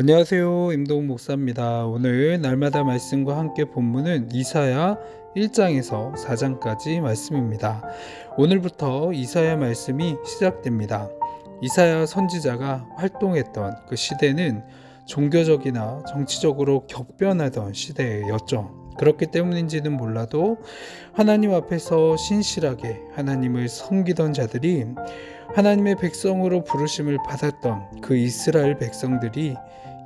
안녕하세요. 임동욱 목사입니다. 오늘 날마다 말씀과 함께 본문은 이사야 1장에서 4장까지 말씀입니다. 오늘부터 이사야 말씀이 시작됩니다. 이사야 선지자가 활동했던 그 시대는 종교적이나 정치적으로 격변하던 시대였죠. 그렇기 때문인지는 몰라도 하나님 앞에서 신실하게 하나님을 섬기던 자들이 하나님의 백성으로 부르심을 받았던 그 이스라엘 백성들이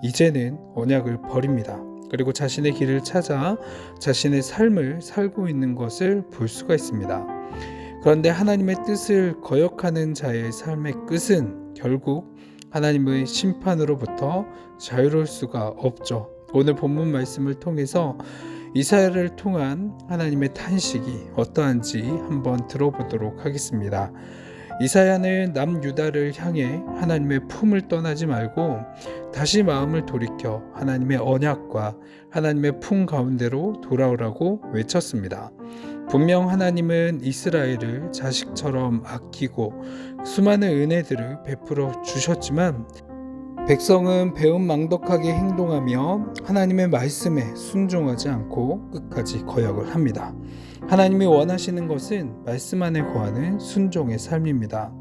이제는 언약을 버립니다. 그리고 자신의 길을 찾아 자신의 삶을 살고 있는 것을 볼 수가 있습니다. 그런데 하나님의 뜻을 거역하는 자의 삶의 끝은 결국 하나님의 심판으로부터 자유로울 수가 없죠. 오늘 본문 말씀을 통해서 이사야를 통한 하나님의 탄식이 어떠한지 한번 들어보도록 하겠습니다. 이사야는 남유다를 향해 하나님의 품을 떠나지 말고 다시 마음을 돌이켜 하나님의 언약과 하나님의 품 가운데로 돌아오라고 외쳤습니다. 분명 하나님은 이스라엘을 자식처럼 아끼고 수많은 은혜들을 베풀어 주셨지만 백성은 배은망덕하게 행동하며 하나님의 말씀에 순종하지 않고 끝까지 거역을 합니다. 하나님이 원하시는 것은 말씀 안에 거하는 순종의 삶입니다.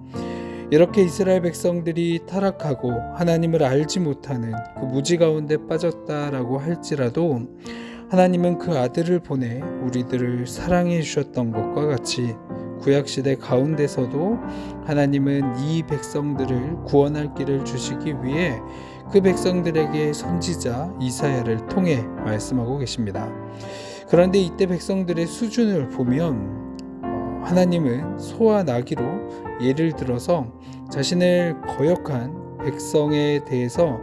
이렇게 이스라엘 백성들이 타락하고 하나님을 알지 못하는 그 무지 가운데 빠졌다라고 할지라도 하나님은 그 아들을 보내 우리들을 사랑해 주셨던 것과 같이 구약시대 가운데서도 하나님은 이 백성들을 구원할 길을 주시기 위해 그 백성들에게 선지자 이사야를 통해 말씀하고 계십니다. 그런데 이때 백성들의 수준을 보면 하나님은 소와 나귀로 예를 들어서 자신을 거역한 백성에 대해서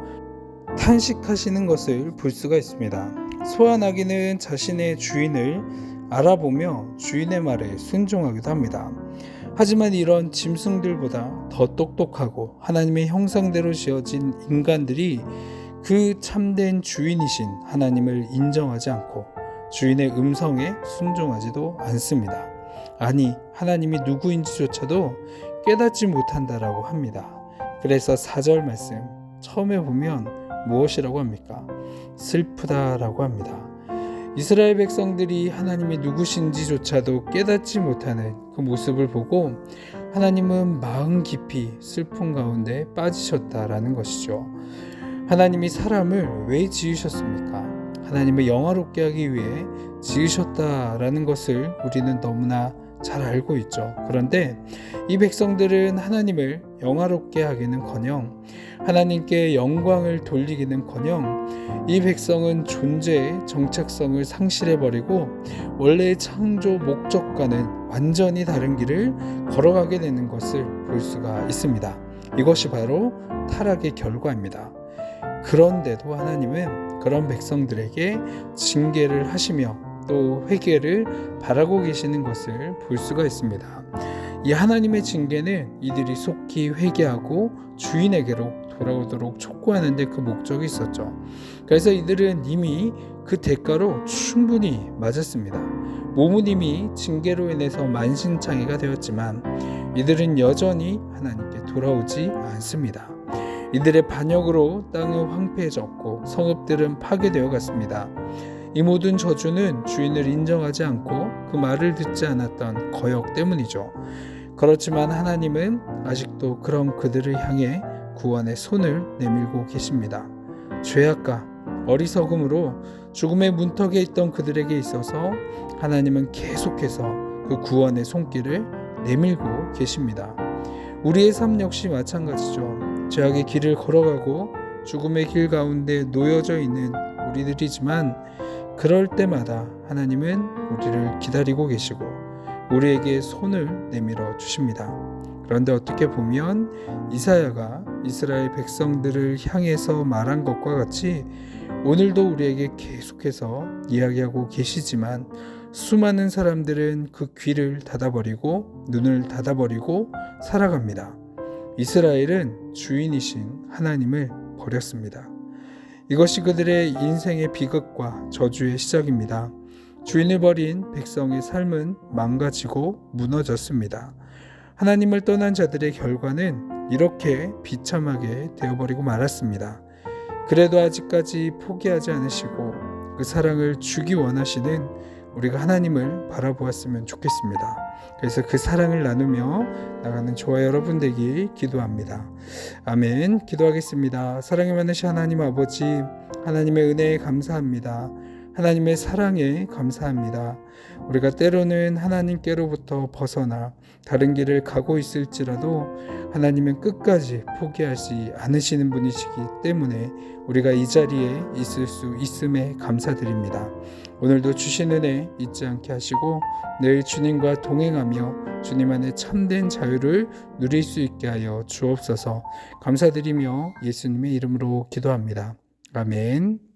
탄식하시는 것을 볼 수가 있습니다. 소와 나귀는 자신의 주인을 알아보며 주인의 말에 순종하기도 합니다. 하지만 이런 짐승들보다 더 똑똑하고 하나님의 형상대로 지어진 인간들이 그 참된 주인이신 하나님을 인정하지 않고 주인의 음성에 순종하지도 않습니다. 아니, 하나님이 누구인지조차도 깨닫지 못한다라고 합니다. 그래서 4절 말씀 처음에 보면 무엇이라고 합니까? 슬프다라고 합니다. 이스라엘 백성들이 하나님이 누구신지조차도 깨닫지 못하는 그 모습을 보고 하나님은 마음 깊이 슬픔 가운데 빠지셨다라는 것이죠. 하나님이 사람을 왜 지으셨습니까? 하나님을 영화롭게 하기 위해 지으셨다라는 것을 우리는 너무나 잘 알고 있죠. 그런데 이 백성들은 하나님을 영화롭게 하기는커녕 하나님께 영광을 돌리기는커녕 이 백성은 존재의 정체성을 상실해버리고 원래의 창조 목적과는 완전히 다른 길을 걸어가게 되는 것을 볼 수가 있습니다. 이것이 바로 타락의 결과입니다. 그런데도 하나님은 그런 백성들에게 징계를 하시며 또 회개를 바라고 계시는 것을 볼 수가 있습니다. 이 하나님의 징계는 이들이 속히 회개하고 주인에게로 돌아오도록 촉구하는 데 그 목적이 있었죠. 그래서 이들은 이미 그 대가로 충분히 맞았습니다. 몸은 이미 징계로 인해서 만신창이가 되었지만 이들은 여전히 하나님께 돌아오지 않습니다. 이들의 반역으로 땅은 황폐해졌고 성읍들은 파괴되어 갔습니다. 이 모든 저주는 주인을 인정하지 않고 그 말을 듣지 않았던 거역 때문이죠. 그렇지만 하나님은 아직도 그런 그들을 향해 구원의 손을 내밀고 계십니다. 죄악과 어리석음으로 죽음의 문턱에 있던 그들에게 있어서 하나님은 계속해서 그 구원의 손길을 내밀고 계십니다. 우리의 삶 역시 마찬가지죠. 죄악의 길을 걸어가고 죽음의 길 가운데 놓여져 있는 우리들이지만 그럴 때마다 하나님은 우리를 기다리고 계시고 우리에게 손을 내밀어 주십니다. 그런데 어떻게 보면 이사야가 이스라엘 백성들을 향해서 말한 것과 같이 오늘도 우리에게 계속해서 이야기하고 계시지만 수많은 사람들은 그 귀를 닫아버리고 눈을 닫아버리고 살아갑니다. 이스라엘은 주인이신 하나님을 버렸습니다. 이것이 그들의 인생의 비극과 저주의 시작입니다. 주인을 버린 백성의 삶은 망가지고 무너졌습니다. 하나님을 떠난 자들의 결과는 이렇게 비참하게 되어버리고 말았습니다. 그래도 아직까지 포기하지 않으시고 그 사랑을 주기 원하시는 우리가 하나님을 바라보았으면 좋겠습니다. 그래서 그 사랑을 나누며 나가는 저와 여러분 되길 기도합니다. 아멘. 기도하겠습니다. 사랑이 많으신 하나님 아버지, 하나님의 은혜에 감사합니다. 하나님의 사랑에 감사합니다. 우리가 때로는 하나님께로부터 벗어나 다른 길을 가고 있을지라도 하나님은 끝까지 포기하지 않으시는 분이시기 때문에 우리가 이 자리에 있을 수 있음에 감사드립니다. 오늘도 주신 은혜 잊지 않게 하시고 늘 주님과 동행하며 주님 안에 참된 자유를 누릴 수 있게 하여 주옵소서. 감사드리며 예수님의 이름으로 기도합니다. 아멘.